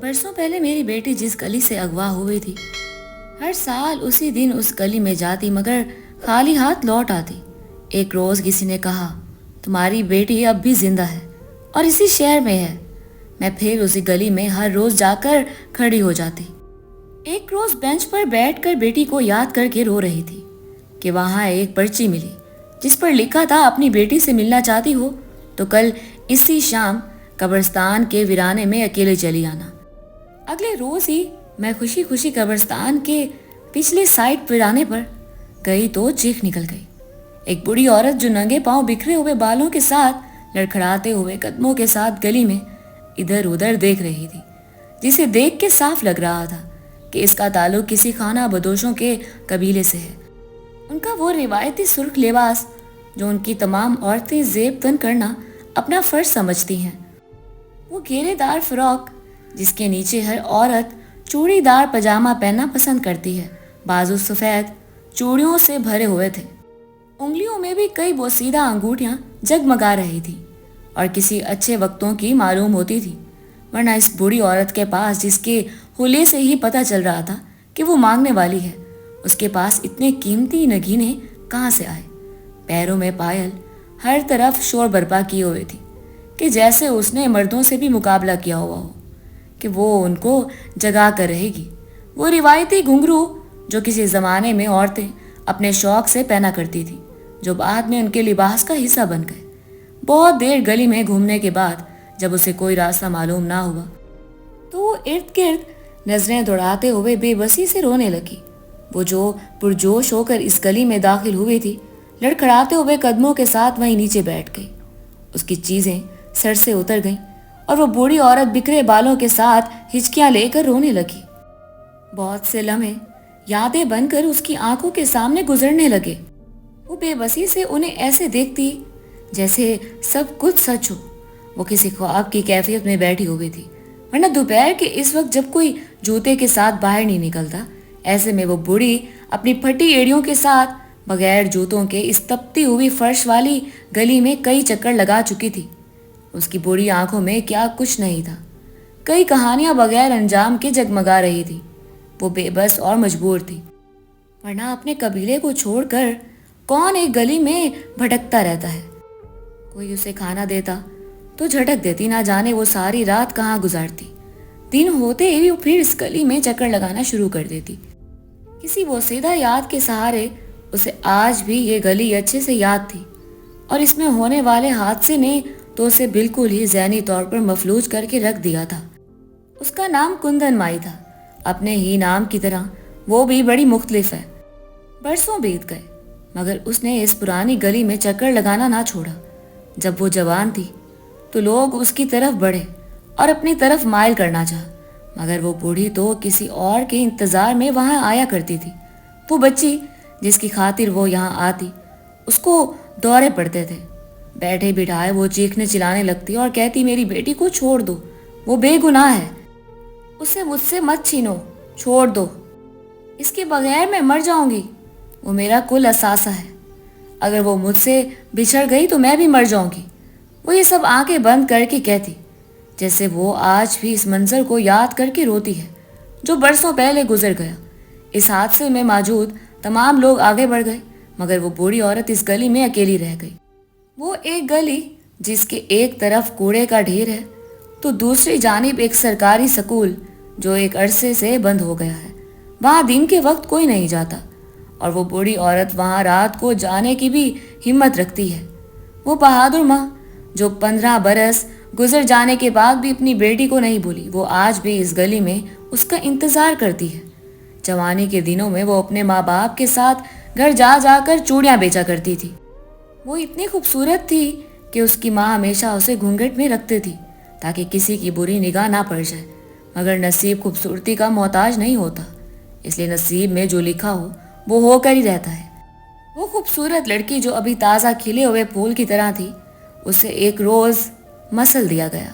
برسوں پہلے میری بیٹی جس گلی سے اغوا ہوئی تھی، ہر سال اسی دن اس گلی میں جاتی مگر خالی ہاتھ لوٹ آتی۔ ایک روز کسی نے کہا، تمہاری بیٹی اب بھی زندہ ہے اور اسی شہر میں ہے۔ میں پھر اسی گلی میں ہر روز جا کر کھڑی ہو جاتی۔ ایک روز بینچ پر بیٹھ کر بیٹی کو یاد کر کے رو رہی تھی کہ وہاں ایک پرچی ملی جس پر لکھا تھا، اپنی بیٹی سے ملنا چاہتی ہو تو کل اسی شام قبرستان کے ویرانے میں اکیلے چلی آنا۔ اگلے روز ہی میں خوشی خوشی قبرستان کے پچھلے سائڈ ویرانے پر گئی تو چیخ نکل گئی۔ ایک بوڑھی عورت جو ننگے پاؤں بکھرے ہوئے بالوں کے ساتھ لڑکھڑاتے ہوئے قدموں کے ساتھ گلی میں ادھر ادھر دیکھ رہی تھی، جسے دیکھ کے صاف لگ رہا تھا کہ اس کا تعلق کسی خانہ بدوشوں کے قبیلے سے ہے۔ ان کا وہ روایتی سرخ لباس جو ان کی تمام عورتیں زیب تن کرنا اپنا فرض سمجھتی ہیں، وہ گھیرے دار فراک جس کے نیچے ہر عورت چوڑی دار پاجامہ پہننا پسند کرتی ہے، بازو سفید چوڑیوں سے بھرے ہوئے تھے۔ انگلیوں میں بھی کئی بوسیدہ انگوٹھیاں جگمگا رہی تھی اور کسی اچھے وقتوں کی معلوم ہوتی تھی، ورنہ اس بوڑھی عورت کے پاس، جس کے حلے سے ہی پتہ چل رہا تھا کہ وہ مانگنے والی ہے، اس کے پاس اتنے قیمتی نگینے کہاں سے آئے؟ پیروں میں پائل، ہر طرف شور برپا کیے ہوئے تھی کہ جیسے اس نے مردوں سے بھی مقابلہ کیا ہوا ہو کہ وہ ان کو جگا کر رہے گی۔ وہ روایتی گھنگرو جو کسی زمانے میں عورتیں اپنے شوق سے پہنا کرتی تھی، جو بعد میں ان کے لباس کا حصہ بن گئے۔ بہت دیر گلی میں گھومنے کے بعد جب اسے کوئی راستہ معلوم نہ ہوا تو وہ ارد گرد نظریں دوڑاتے ہوئے بے بسی سے رونے لگی۔ وہ جو پرجوش ہو کر اس گلی میں داخل ہوئی تھی، لڑکھڑاتے ہوئے قدموں کے ساتھ وہیں نیچے بیٹھ گئی۔ اس کی چیزیں سر سے اتر گئیں اور وہ بوڑھی عورت بکھرے بالوں کے ساتھ ہچکیاں لے کر رونے لگی۔ بہت سے لمحے یادیں بن کر اس کی آنکھوں کے سامنے گزرنے لگے۔ وہ بے بسی سے انہیں ایسے دیکھتی جیسے سب کچھ سچ ہو۔ وہ کسی خواب کی کیفیت میں بیٹھی ہوئی تھی، ورنہ دوپہر کے اس وقت جب کوئی جوتے کے ساتھ باہر نہیں نکلتا، ایسے میں وہ بوڑھی اپنی پھٹی ایڑیوں کے ساتھ بغیر جوتوں کے اس تپتی ہوئی فرش والی گلی میں کئی چکر لگا چکی تھی۔ اس کی بوڑھی آنکھوں میں کیا کچھ نہیں تھا، کئی کہانیاں بغیر انجام کے جگمگا رہی تھی۔ وہ بے بس اور مجبور تھی، ورنہ اپنے قبیلے کو چھوڑ کر کون ایک گلی میں بھٹکتا رہتا ہے؟ کوئی اسے کھانا دیتا تو جھٹک دیتی، نہ جانے وہ ساری رات کہاں گزارتی۔ دن ہوتے ہی وہ پھر اس گلی میں چکر لگانا شروع کر دیتی۔ کسی بوسیدہ یاد کے سہارے اسے آج بھی یہ گلی اچھے سے یاد تھی، اور اس میں ہونے والے حادثے نے تو اسے بالکل ہی ذہنی طور پر مفلوج کر کے رکھ دیا تھا۔ اس کا نام کندن مائی تھا، اپنے ہی نام کی طرح وہ بھی بڑی مختلف ہے۔ برسوں بیت گئے مگر اس نے اس پرانی گلی میں چکر لگانا نہ چھوڑا۔ جب وہ جوان تھی تو لوگ اس کی طرف بڑھے اور اپنی طرف مائل کرنا چاہا، مگر وہ بوڑھی تو کسی اور کے انتظار میں وہاں آیا کرتی تھی۔ وہ بچی جس کی خاطر وہ یہاں آتی، اس کو دورے پڑتے تھے۔ بیٹھے بٹھائے وہ چیخنے چلانے لگتی اور کہتی، میری بیٹی کو چھوڑ دو، وہ بے گناہ ہے، اسے مجھ سے مت چھینو، چھوڑ دو، اس کے بغیر میں مر جاؤں گی، وہ میرا کل اثاثہ ہے، اگر وہ مجھ سے بچھڑ گئی تو میں بھی مر جاؤں گی۔ وہ یہ سب آنکھیں بند کر کے کہتی، جیسے وہ آج بھی اس منظر کو یاد کر کے روتی ہے جو برسوں پہلے گزر گیا۔ اس حادثے میں موجود تمام لوگ آگے بڑھ گئے مگر وہ بوڑھی عورت اس گلی میں اکیلی رہ گئی۔ وہ ایک گلی جس کے ایک طرف کوڑے کا ڈھیر ہے تو دوسری جانب ایک سرکاری سکول جو ایک عرصے سے بند ہو گیا ہے۔ وہاں دن کے وقت کوئی نہیں جاتا اور وہ بوڑھی عورت وہاں رات کو جانے کی بھی ہمت رکھتی ہے۔ وہ بہادر ماں جو 15 برس گزر جانے کے بعد بھی اپنی بیٹی کو نہیں بھولی، وہ آج بھی اس گلی میں اس کا انتظار کرتی ہے۔ جوانی کے دنوں میں وہ اپنے ماں باپ کے ساتھ گھر جا جا کر چوڑیاں بیچا کرتی تھی۔ وہ اتنی خوبصورت تھی کہ اس کی ماں ہمیشہ اسے گھونگھٹ میں رکھتی تھی تاکہ کسی کی بری نگاہ نہ پڑ جائے، مگر نصیب خوبصورتی کا محتاج نہیں ہوتا، اس لیے نصیب میں جو لکھا ہو وہ ہو کر ہی رہتا ہے۔ وہ خوبصورت لڑکی جو ابھی تازہ کھلے ہوئے پھول کی طرح تھی، اسے ایک روز مسل دیا گیا۔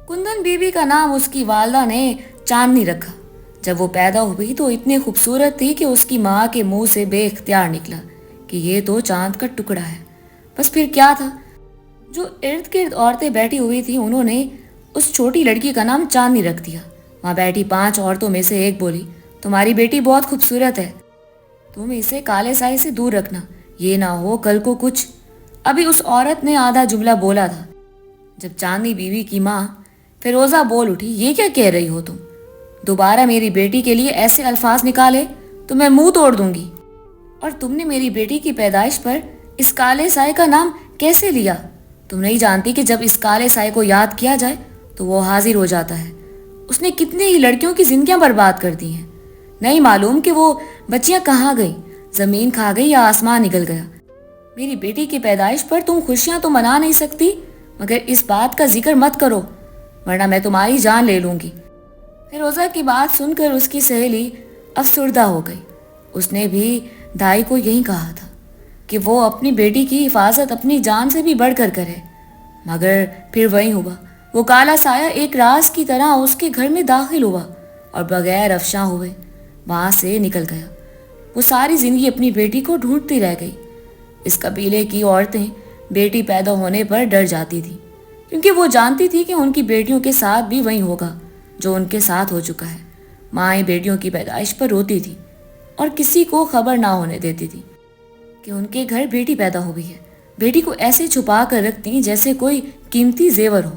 کندن بی بی کا نام اس کی والدہ نے چاندنی رکھا۔ جب وہ پیدا ہوئی تو اتنی خوبصورت تھی کہ اس کی ماں کے منہ سے بے اختیار نکلا کہ یہ تو چاند کا ٹکڑا ہے۔ بس پھر کیا تھا، جو ارد گرد عورتیں بیٹھی ہوئی تھی انہوں نے उस छोटी लड़की का नाम चांदनी रख दिया। वहां बैठी 5 औरतों में से एक बोली, तुम्हारी बेटी बहुत खूबसूरत है, तुम इसे काले साए से दूर रखना, ये ना हो कल को कुछ। अभी उस औरत ने आधा जुमला बोला था जब चांदनी बीवी की माँ फिरोजा बोल उठी, ये क्या कह रही हो तुम? दोबारा मेरी बेटी के लिए ऐसे अल्फाज निकाले तो मैं मुंह तोड़ दूंगी। और तुमने मेरी बेटी की पैदाइश पर इस काले साए का नाम कैसे लिया? तुम नहीं जानती कि जब इस काले साए को याद किया जाए तो वो हाजिर हो जाता है। उसने कितने ही लड़कियों की जिंदगियां बर्बाद कर दी हैं। नहीं मालूम कि वो बच्चियां कहाँ गई, जमीन खा गई या आसमान निकल गया। मेरी बेटी की पैदाइश पर तुम खुशियां तो मना नहीं सकती, मगर इस बात का जिक्र मत करो वरना मैं तुम्हारी जान ले लूंगी। फिरोजा की बात सुनकर उसकी सहेली अफसुर्दा हो गई। उसने भी दाई को यही कहा था कि वो अपनी बेटी की हिफाजत अपनी जान से भी बढ़कर करे, मगर फिर वही हुआ। वो काला साया एक राज की तरह उसके घर में दाखिल हुआ और बगैर अफशां हुए वहां से निकल गया। वो सारी जिंदगी अपनी बेटी को ढूंढती रह गई। इस कबीले की औरतें बेटी पैदा होने पर डर जाती थी, क्योंकि वो जानती थी कि उनकी बेटियों के साथ भी वही होगा जो उनके साथ हो चुका है। माएँ बेटियों की पैदाइश पर रोती थी और किसी को खबर ना होने देती थी कि उनके घर बेटी पैदा हो गई है। बेटी को ऐसे छुपा कर रखती जैसे कोई कीमती जेवर हो।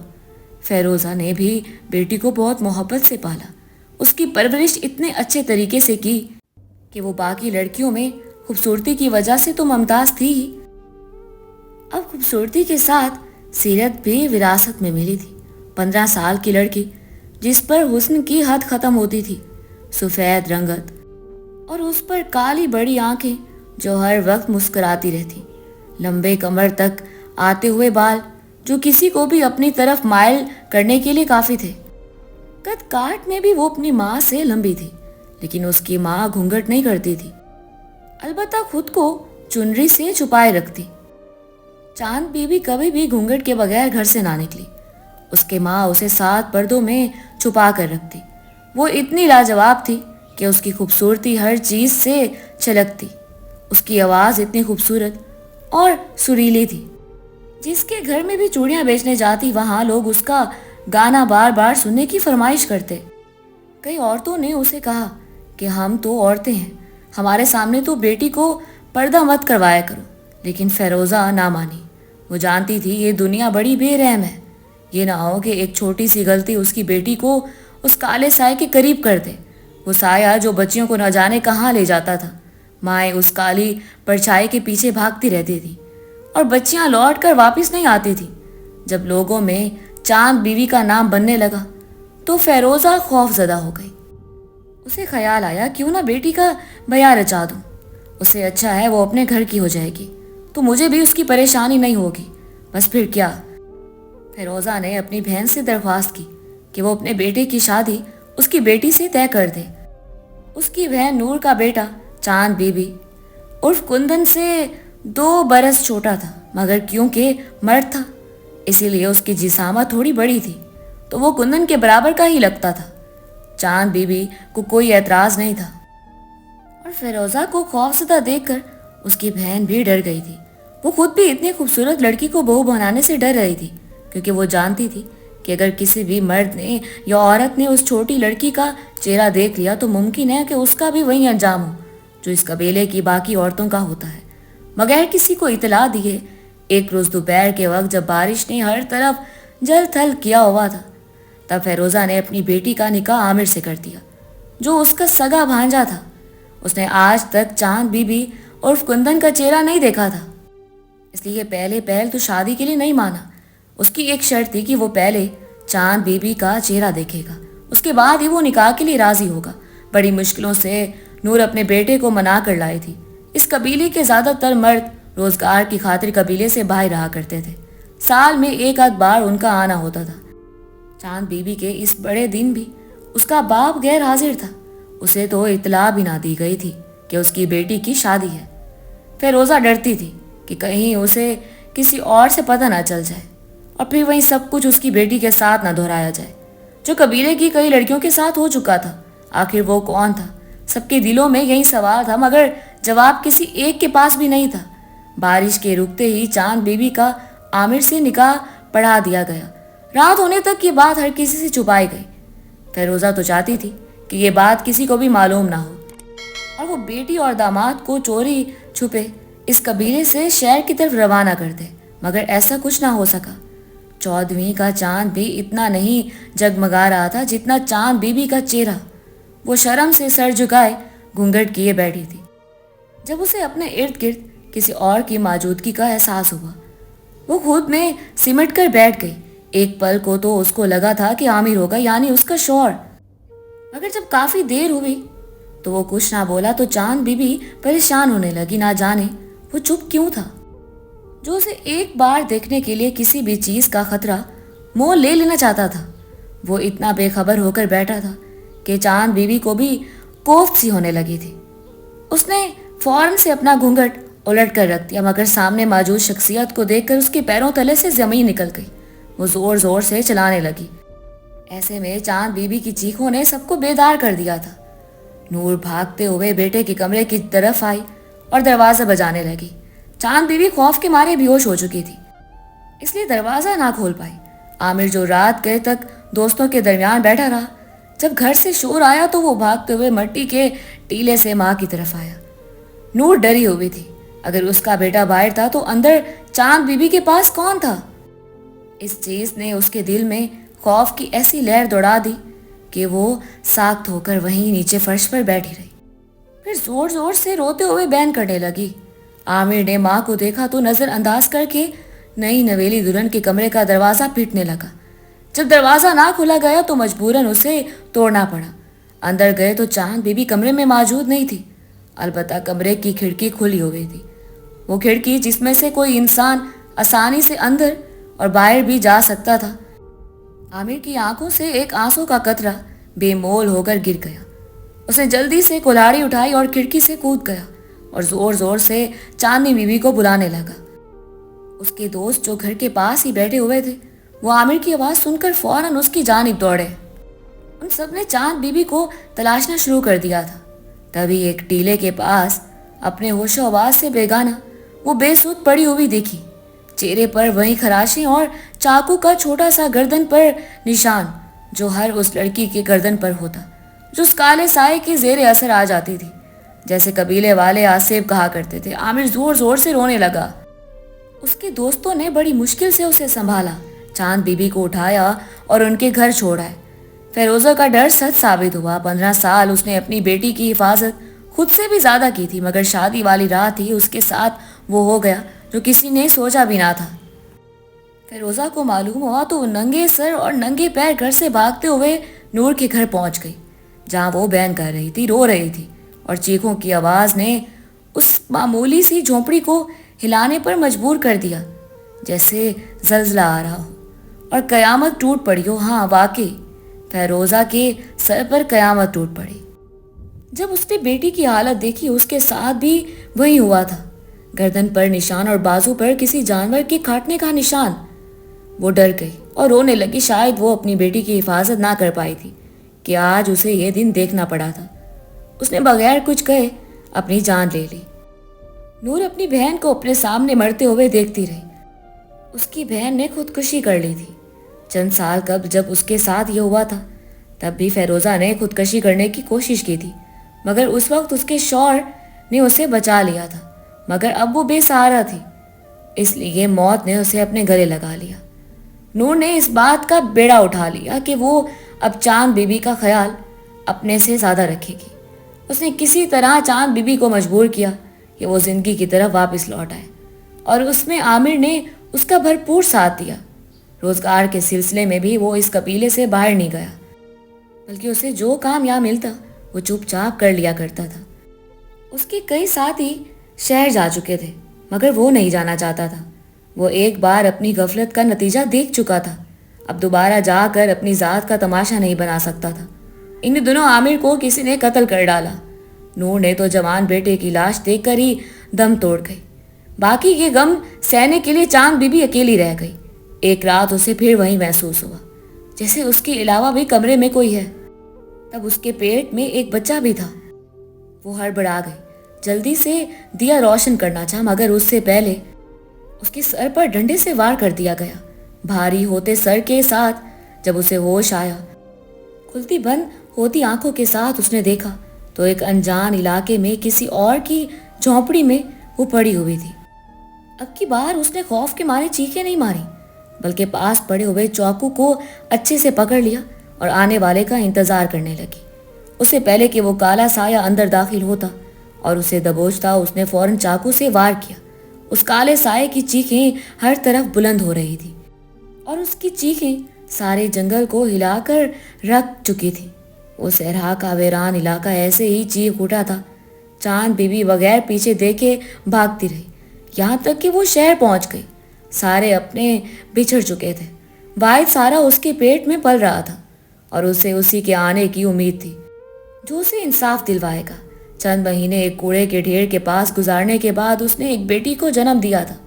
फेरोजा ने भी बेटी को बहुत मोहब्बत से पाला। उसकी परवरिश इतने अच्छे तरीके से की कि वो बाकी लड़कियों में खूबसूरती की वजह से तो मुमताज थी ही, अब खूबसूरती के साथ सीरत भी विरासत में मिली थी। 15 साल की लड़की जिस पर हुस्न की हद खत्म होती थी, सफेद रंगत और उस पर काली बड़ी आंखें जो हर वक्त मुस्कुराती रहती, लंबे कमर तक आते हुए बाल जो किसी को भी अपनी तरफ माइल करने के लिए काफी थे। कद काट में भी वो अपनी माँ से लंबी थी, लेकिन उसकी माँ घूंघट नहीं करती थी, अलबत्ता खुद को चुनरी से छुपाए रखती। चांद बीबी कभी भी घूंघट के बगैर घर से ना निकली। उसके माँ उसे 7 पर्दों में छुपा कर रखती। वो इतनी लाजवाब थी कि उसकी खूबसूरती हर चीज से छलकती। उसकी आवाज इतनी खूबसूरत और सुरीली थी, जिसके घर में भी चूड़ियां बेचने जाती वहां लोग उसका गाना बार बार सुनने की फरमाइश करते। कई औरतों ने उसे कहा कि हम तो औरतें हैं, हमारे सामने तो बेटी को पर्दा मत करवाया करो, लेकिन फेरोजा ना मानी। वो जानती थी ये दुनिया बड़ी बेरहम है, ये ना हो कि एक छोटी सी गलती उसकी बेटी को उस काले साए के करीब कर दे। वो साया जो बच्चियों को न जाने कहाँ ले जाता था। माएँ उस काली परछाई के पीछे भागती रहती थी और बच्चियां लौट कर वापिस नहीं आती थी। जब लोगों में चांद बीवी का नाम बनने लगा तो फेरोजा खौफजदा हो गई। उसे ख्याल आया क्यों ना बेटी का बयां रचा दूं। उससे अच्छा है वो अपने घर की हो जाएगी तो मुझे भी उसकी परेशानी नहीं होगी। बस फिर क्या। फेरोजा ने अपनी बहन से दरख्वास्त की कि वो अपने बेटे की शादी उसकी बेटी से तय कर दे। उसकी बहन नूर का बेटा चांद बीबी उर्फ कुंदन से 2 बरस छोटा था, मगर क्योंकि मर्द था इसीलिए उसकी जिसामत थोड़ी बड़ी थी, तो वो कुंदन के बराबर का ही लगता था। चांद बीबी को कोई एतराज नहीं था और फेरोजा को खौफजदा देखकर उसकी बहन भी डर गई थी। वो खुद भी इतनी खूबसूरत लड़की को बहू बनाने से डर रही थी, क्योंकि वो जानती थी कि अगर किसी भी मर्द ने या औरत ने उस छोटी लड़की का चेहरा देख लिया तो मुमकिन है कि उसका भी वही अंजाम हो जो इस कबीले की बाकी औरतों का होता है। बगैर किसी को इतला दिए एक रोज दोपहर के वक्त जब बारिश ने हर तरफ जल थल किया हुआ था, तब फेरोजा ने अपनी बेटी का निकाह आमिर से कर दिया, जो उसका सगा भांजा था। उसने आज तक चांद बीबी उर्फ कुंदन का चेहरा नहीं देखा था, इसलिए पहले पहल तो शादी के लिए नहीं माना। उसकी एक शर्त थी कि वो पहले चांद बीबी का चेहरा देखेगा, उसके बाद ही वो निकाह के लिए राजी होगा। बड़ी मुश्किलों से नूर अपने बेटे को मना कर लाई थी। इस कबीले के ज्यादातर मर्द रोजगार की खातिर कबीले से बाहर रहा करते थे। साल में एक आध बार उनका आना होता था। चांद बीबी के इस बड़े दिन भी उसका बाप गैर हाजिर था। उसे तो इतला भी ना दी गई थी कि उसकी बेटी की शादी है। फेरोजा डरती थी कि कहीं उसे किसी और से पता ना चल जाए और फिर वहीं सब कुछ उसकी बेटी के साथ ना दोहराया जाए, जो कबीले की कई लड़कियों के साथ हो चुका था। आखिर वो कौन था? सबके दिलों में यही सवाल था, मगर जवाब किसी एक के पास भी नहीं था। बारिश के रुकते ही चांद बीबी का आमिर से निकाह पढ़ा दिया गया। रात होने तक ये बात हर किसी से छुपाई गई। फैरोजा तो चाहती थी कि ये बात किसी को भी मालूम ना हो और वो बेटी और दामाद को चोरी छुपे इस कबीले से शहर की तरफ रवाना कर दे, मगर ऐसा कुछ ना हो सका। 14वीं का चांद भी इतना नहीं जगमगा रहा था जितना चांद बीबी का चेहरा। वो शर्म से सर झुकाए घूंघट किए बैठी थी। जब उसे अपने इर्द गिर्द किसी और की मौजूदगी का एहसास हुआ, वो खुद में सिमट कर बैठ गई। एक पल को तो उसको लगा था कि आमिर होगा, यानी उसका शौहर। मगर जब काफी देर हुई तो वो कुछ ना बोला तो चांद बीबी परेशान होने लगी। ना जाने वो चुप क्यों था, जो उसे एक बार देखने के लिए किसी भी चीज का खतरा मोल ले लेना चाहता था। वो इतना बेखबर होकर बैठा था कि चांद बीबी को भी कोफ्त सी होने लगी थी। उसने फौरन से अपना घूंघट उलट कर रख दिया, मगर सामने मौजूद शख्सियत को देखकर उसके पैरों तले से जमीन निकल गई। वो जोर जोर से चलाने लगी। ऐसे में चांद बीबी की चीखों ने सबको बेदार कर दिया था। नूर भागते हुए बेटे के कमरे की तरफ आई और दरवाजा बजाने लगी। चांद बीबी खौफ के मारे बेहोश हो चुकी थी, इसलिए दरवाजा ना खोल पाई। आमिर जो रात गए तक दोस्तों के दरमियान बैठा रहा, जब घर से शोर आया तो वो भागते हुए मट्टी के टीले से माँ की तरफ आया। नूर डरी हुई थी। अगर उसका बेटा बाहर था तो अंदर चांद बीबी के पास कौन था? इस चीज ने उसके दिल में खौफ की ऐसी लहर दौड़ा दी कि वो साख्त होकर वहीं नीचे फर्श पर बैठी रही। फिर जोर जोर से रोते हुए बैन करने लगी। आमिर ने माँ को देखा तो नजरअंदाज करके नई नवेली दुल्हन के कमरे का दरवाजा पीटने लगा। जब दरवाजा ना खोला गया तो मजबूरन उसे तोड़ना पड़ा। अंदर गए तो चांद बीबी कमरे में मौजूद नहीं थी, अलबत्ता कमरे की खिड़की खुली हुई थी। वो खिड़की जिसमें से कोई इंसान आसानी से अंदर और बाहर भी जा सकता था। आमिर की आंखों से एक आंसू का कतरा बेमोल होकर गिर गया। उसने जल्दी से कुल्हाड़ी उठाई और खिड़की से कूद गया और जोर जोर से चांदनी बीबी को बुलाने लगा। उसके दोस्त जो घर के पास ही बैठे हुए थे, वो आमिर की आवाज सुनकर फौरन उसकी जानिब दौड़े। उन सब ने चांद बीबी को तलाशना शुरू कर दिया था। तभी एक टीले के पास अपने होशो आवाज से बेगाना वो बेसुध पड़ी हुई दिखी। चेहरे पर वही खराशें और चाकू का छोटा सा गर्दन पर निशान जो हर उस लड़की के गर्दन पर होता, जो उस काले साए के जेरे असर आ जाती थी। जैसे कबीले वाले आसेब कहा करते थे। आमिर जोर जोर से रोने लगा। उसके दोस्तों ने बड़ी मुश्किल से उसे संभाला, चांद बीबी को उठाया और उनके घर छोड़ आए। फैरोजा का डर सच साबित हुआ। 15 साल उसने अपनी बेटी की हिफाजत खुद से भी ज्यादा की थी, मगर शादी वाली रात ही उसके साथ वो हो गया जो किसी ने सोचा भी ना था। फैरोजा को मालूम हुआ तो वो नंगे सर और नंगे पैर घर से भागते हुए नूर के घर पहुंच गई, जहां वो बहन कर रही थी, रो रही थी और चीखों की आवाज ने उस मामूली सी झोंपड़ी को हिलाने पर मजबूर कर दिया, जैसे जलजला आ रहा हो और कयामत टूट पड़ी हो। हाँ, वाकई फैरोजा के सर पर कयामत टूट पड़ी। जब उसने बेटी की हालत देखी, उसके साथ भी वही हुआ था। गर्दन पर निशान और बाजू पर किसी जानवर के काटने का निशान। वो डर गई और रोने लगी। शायद वो अपनी बेटी की हिफाजत ना कर पाई थी कि आज उसे ये दिन देखना पड़ा था। उसने बगैर कुछ कहे अपनी जान ले ली। नूर अपनी बहन को अपने सामने मरते हुए देखती रही। उसकी बहन ने खुदकुशी कर ली थी। चंद साल कब जब उसके साथ ये हुआ था, तब भी फैरोजा ने खुदकुशी करने की कोशिश की थी, मगर उस वक्त उसके शौहर ने उसे बचा लिया था। मगर अब वो बेसहारा थी, इसलिए मौत ने उसे अपने गले लगा लिया। नूर ने इस बात का बेड़ा उठा लिया कि वो अब चांद बीबी का ख्याल अपने से ज्यादा रखेगी। उसने किसी तरह चांद बीबी को मजबूर किया कि वो जिंदगी की तरफ वापस लौट आए, और उसमें आमिर ने उसका भरपूर साथ दिया। रोजगार के सिलसिले में भी वो इस कबीले से बाहर नहीं गया, बल्कि उसे जो काम यहाँ मिलता वो चुपचाप कर लिया करता था। उसके कई साथी शहर जा चुके थे, मगर वो नहीं जाना चाहता था। वो एक बार अपनी गफलत का नतीजा देख चुका था, अब दोबारा जाकर अपनी जात का तमाशा नहीं बना सकता था। इन दिनों आमिर को किसी ने कत्ल कर डाला। नूर ने तो जवान बेटे की लाश देखकर ही दम तोड़ गई। बाकी के गम सहने के लिए चांद बीबी अकेली रह गई। एक रात उसे फिर वही महसूस हुआ जैसे उसके अलावा भी कमरे में कोई है। तब उसके पेट में एक बच्चा भी था। वो हड़बड़ा गई, जल्दी से दिया रोशन करना चाहा, मगर उससे पहले उसके सर पर डंडे से वार कर दिया गया। भारी होते सर के साथ जब उसे होश आया, खुलती बंद होती आंखों के साथ उसने देखा तो एक अनजान इलाके में किसी और की झोंपड़ी में वो पड़ी हुई थी। अब की बार उसने खौफ के मारे चीखें नहीं मारी, बल्कि पास पड़े हुए चाकू को अच्छे से पकड़ लिया और आने वाले का इंतजार करने लगी। उससे पहले कि वो काला साया अंदर दाखिल होता और उसे दबोचता, उसने फौरन चाकू से वार किया। उस काले साये की चीखें हर तरफ बुलंद हो रही थी और उसकी चीखें सारे जंगल को हिलाकर रख चुकी थी। वो सहरा का वीरान इलाका ऐसे ही चीख उठा था। चांद बीबी बगैर पीछे देखे भागती रही, यहाँ तक कि वो शहर पहुंच गई। सारे अपने बिछड़ चुके थे। वाहिद सारा उसके पेट में पल रहा था और उसे उसी के आने की उम्मीद थी जो उसे इंसाफ दिलवाएगा। चंद महीने एक कूड़े के ढेर के पास गुजारने के बाद उसने एक बेटी को जन्म दिया था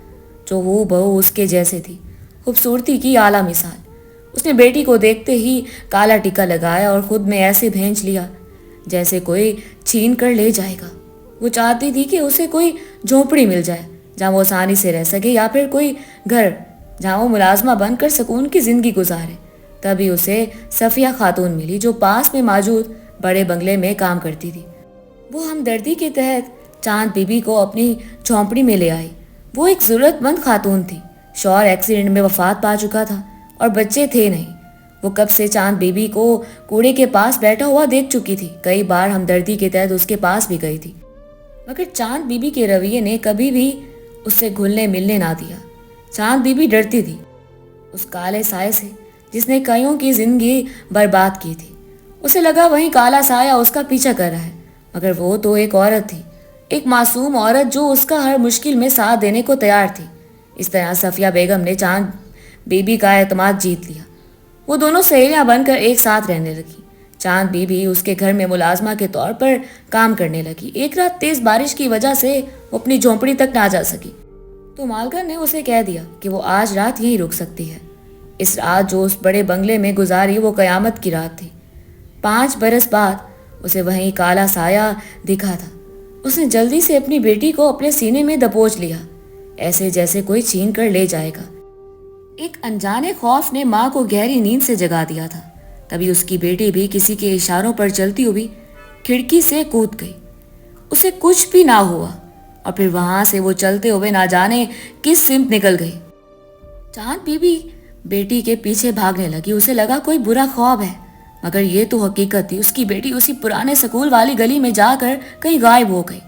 जो हूबहू उसके जैसे थी, खूबसूरती की आला मिसाल। उसने बेटी को देखते ही काला टीका लगाया और खुद में ऐसे भेंच लिया जैसे कोई छीन कर ले जाएगा। वो चाहती थी कि उसे कोई झोपड़ी मिल जाए जहाँ वो आसानी से रह सके, या फिर कोई घर जहाँ वो मुलाजमा बनकर सुकून की जिंदगी गुजारे। तभी उसे सफिया खातून मिली जो पास में मौजूद बड़े बंगले में काम करती थी। वो हमदर्दी के तहत चांद बीबी को अपनी झोंपड़ी में ले आई। वो एक जरूरतमंद खातून थी। शौहर एक्सीडेंट में वफात पा चुका था और बच्चे थे नहीं। वो कब से चांद बीबी को कूड़े के पास बैठा हुआ देख चुकी थी। कई बार हमदर्दी के तहत उसके पास भी गई थी, मगर चांद बीबी के रवैये ने कभी भी उससे घुलने मिलने ना दिया। चांद बीबी डरती थी उस काले साये से जिसने कईयों की जिंदगी बर्बाद की थी। उसे लगा वही काला साया उसका पीछा कर रहा है, मगर वो तो एक औरत थी, एक मासूम औरत जो उसका हर मुश्किल में साथ देने को तैयार थी। इस तरह सफिया बेगम ने चांद बीबी का एतमाद जीत लिया। वो दोनों सहेलियां बनकर एक साथ रहने लगी। चांद बीबी उसके घर में मुलाजमा के तौर पर काम करने लगी। एक रात तेज बारिश की वजह से वो अपनी झोंपड़ी तक ना जा सकी तो मालकर ने उसे कह दिया कि वो आज रात यहीं रुक सकती है। इस रात जो उस बड़े बंगले में गुजारी वो कयामत की रात थी। 5 बरस बाद उसे वहीं काला साया दिखा था। उसने जल्दी से अपनी बेटी को अपने सीने में दबोच लिया, ऐसे जैसे कोई छीन कर ले जाएगा। एक अनजाने खौफ ने माँ को गहरी नींद से जगा दिया था। तभी उसकी बेटी भी किसी के इशारों पर चलती हुई खिड़की से कूद गई। उसे कुछ भी ना हुआ और फिर वहां से वो चलते हुए ना जाने किस सिमत निकल गई। चांद बीबी बेटी के पीछे भागने लगी। उसे लगा कोई बुरा ख्वाब है, मगर ये तो हकीकत थी। उसकी बेटी उसी पुराने स्कूल वाली गली में जाकर कहीं गायब हो गई।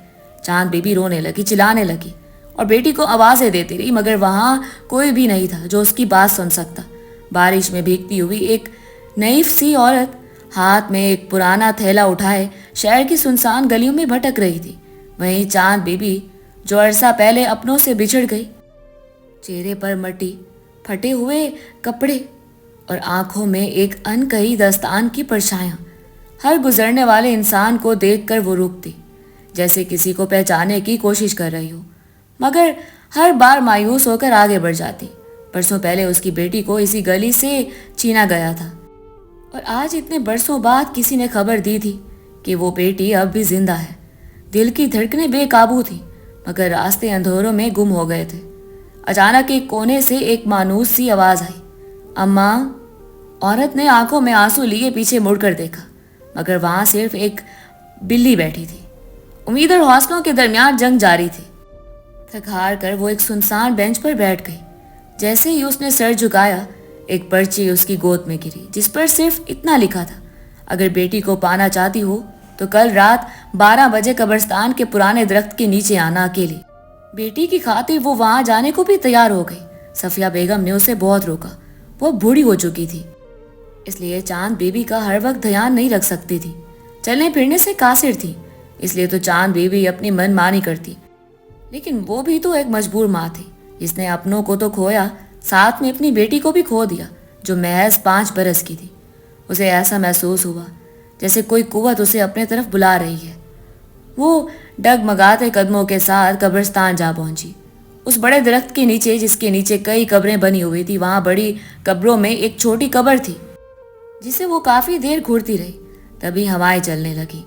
चांद बीबी रोने लगी, चिल्लाने लगी और बेटी को आवाजें देती रही, मगर वहां कोई भी नहीं था जो उसकी बात सुन सकता। बारिश में भीगती हुई एक नईफ सी औरत हाथ में एक पुराना थैला उठाए शहर की सुनसान गलियों में भटक रही थी। वहीं चांद बीबी जो अरसा पहले अपनों से बिछड़ गई, चेहरे पर मट्टी, फटे हुए कपड़े और आंखों में एक अनकही दस्तान की परछाइयां। हर गुजरने वाले इंसान को देखकर वो रुकती, जैसे किसी को पहचानने की कोशिश कर रही हो, मगर हर बार मायूस होकर आगे बढ़ जाती। बरसों पहले उसकी बेटी को इसी गली से छीना गया था और आज इतने बरसों बाद किसी ने खबर दी थी कि वो बेटी अब भी जिंदा है। दिल की धड़कनें बेकाबू थी, मगर रास्ते अंधेरों में गुम हो गए थे। अचानक एक कोने से एक मानूस सी आवाज आई, अम्मा। औरत ने आंखों में आंसू लिए पीछे मुड़कर देखा, मगर वहां सिर्फ एक बिल्ली बैठी थी। उम्मीद और हौसलों के दरमियान जंग जारी थी। थक हार कर वो एक सुनसान बेंच पर बैठ गई। जैसे ही उसने सर झुकाया, एक पर्ची उसकी गोद में गिरी, जिस पर सिर्फ इतना लिखा था, अगर बेटी को पाना चाहती हो तो कल रात 12 बजे कब्रिस्तान के पुराने दरख्त के नीचे आना अकेली। बेटी की खातिर वो वहां जाने को भी तैयार हो गई। सफिया बेगम ने उसे बहुत रोका। वो बूढ़ी हो चुकी थी, इसलिए चांद बीबी का हर वक्त ध्यान नहीं रख सकती थी। चलने फिरने से कासिर थी, इसलिए तो चांद बीबी अपनी मनमानी करती। लेकिन वो भी तो एक मजबूर माँ थी, जिसने अपनों को तो खोया, साथ में अपनी बेटी को भी खो दिया, जो महज 5 बरस की थी। उसे ऐसा महसूस हुआ जैसे कोई कुव्वत उसे अपने तरफ बुला रही है। वो डगमगाते कदमों के साथ कब्रिस्तान जा पहुंची। उस बड़े दरख्त के नीचे, जिसके नीचे कई कब्रें बनी हुई थी, वहां बड़ी कब्रों में एक छोटी कब्र थी, जिसे वो काफी देर घूरती रही। तभी हवाएं चलने लगी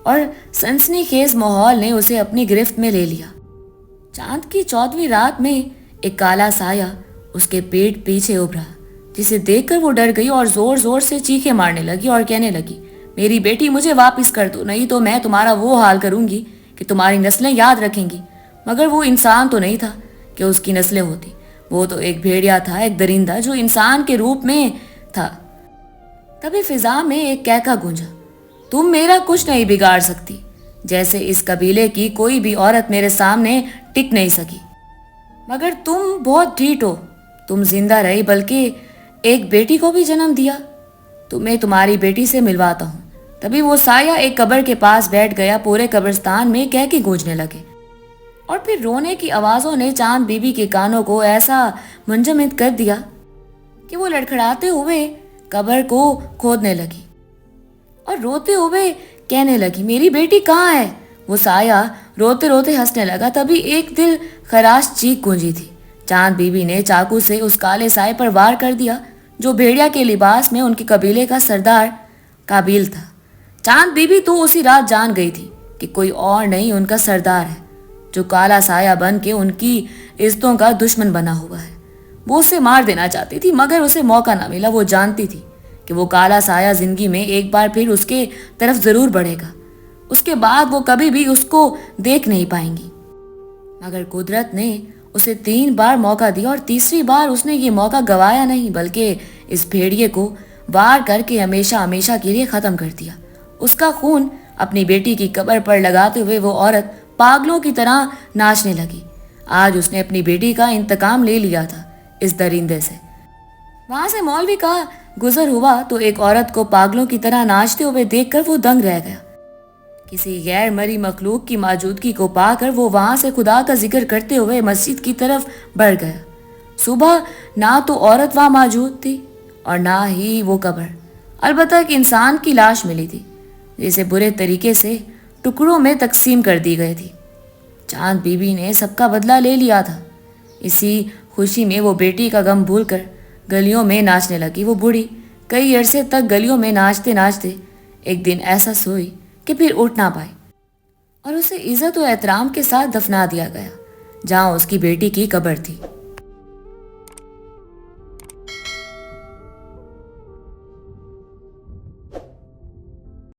और सनसनीखेज माहौल ने उसे अपनी गिरफ्त में ले लिया। चांद की 14वीं रात में एक काला साया اس کے پیٹ پیچھے ابھرا، جسے دیکھ کر وہ ڈر گئی اور زور زور سے چیخیں مارنے لگی اور کہنے لگی، میری بیٹی مجھے واپس کر دو، نہیں تو میں تمہارا وہ حال کروں گی کہ تمہاری نسلیں یاد رکھیں گی۔ مگر وہ انسان تو نہیں تھا کہ اس کی نسلیں ہوتی، وہ تو ایک بھیڑیا تھا، ایک درندہ جو انسان کے روپ میں تھا۔ تبھی فضا میں ایک کہکا گونجا، تم میرا کچھ نہیں بگاڑ سکتی، جیسے اس قبیلے کی کوئی بھی عورت میرے سامنے ٹک نہیں سکی، مگر تم بہت ڈھیٹ ہو، تم زندہ رہی بلکہ ایک بیٹی کو بھی جنم دیا، تمہیں تمہاری بیٹی سے ملواتا ہوں۔ تبھی وہ سایہ ایک قبر کے پاس بیٹھ گیا، پورے قبرستان میں کہکے گونجنے لگے، اور پھر رونے کی آوازوں نے چاند بی بی کے کانوں کو ایسا منجمد کر دیا کہ وہ لڑکھڑاتے ہوئے قبر کو کھودنے لگی اور روتے ہوئے کہنے لگی، میری بیٹی کہاں ہے؟ وہ سایہ روتے روتے ہنسنے لگا۔ تبھی ایک دل خراش چیخ گونجی تھی۔ چاند بی بی نے چاقو سے اس کالے سائے پر وار کر دیا جو بھیڑیا کے لباس میں ان کے قبیلے کا سردار قابیل تھا۔ چاند بی بی تو اسی رات جان گئی تھی کہ کوئی اور نہیں ان کا سردار ہے، جو کالا سایہ بن کے ان کی عزتوں کا دشمن بنا ہوا ہے۔ وہ اسے مار دینا چاہتی تھی مگر اسے موقع نہ ملا۔ وہ جانتی تھی کہ وہ کالا سایہ زندگی میں ایک بار پھر اس کے طرف ضرور بڑھے گا، اس کے بعد وہ کبھی بھی اس کو دیکھ نہیں پائیں گی۔ مگر قدرت نے اسے 3 بار موقع دیا اور تیسری بار اس نے یہ موقع گوایا نہیں بلکہ اس بھیڑیے کو وار کر کے ہمیشہ ہمیشہ کے لیے ختم کر دیا۔ اس کا خون اپنی بیٹی کی قبر پر لگاتے ہوئے وہ عورت پاگلوں کی طرح ناچنے لگی۔ آج اس نے اپنی بیٹی کا انتقام لے لیا تھا اس درندے سے۔ وہاں سے مولوی کا گزر ہوا تو ایک عورت کو پاگلوں کی طرح ناچتے ہوئے دیکھ کر وہ دنگ رہ گیا۔ کسی غیر مری مخلوق کی موجودگی کو پا کر وہ وہاں سے خدا کا ذکر کرتے ہوئے مسجد کی طرف بڑھ گیا۔ صبح نہ تو عورت وہاں موجود تھی اور نہ ہی وہ قبر، البتہ ایک انسان کی لاش ملی تھی جسے برے طریقے سے ٹکڑوں میں تقسیم کر دی گئی تھی۔ چاند بی بی نے سب کا بدلہ لے لیا تھا۔ اسی خوشی میں وہ بیٹی کا غم بھول کر گلیوں میں ناچنے لگی۔ وہ بوڑھی کئی عرصے تک گلیوں میں ناچتے ناچتے ایک دن ایسا سوئی کہ پھر اٹھ نہ پائی اور اسے عزت و احترام کے ساتھ دفنا دیا گیا جہاں اس کی بیٹی کی قبر تھی۔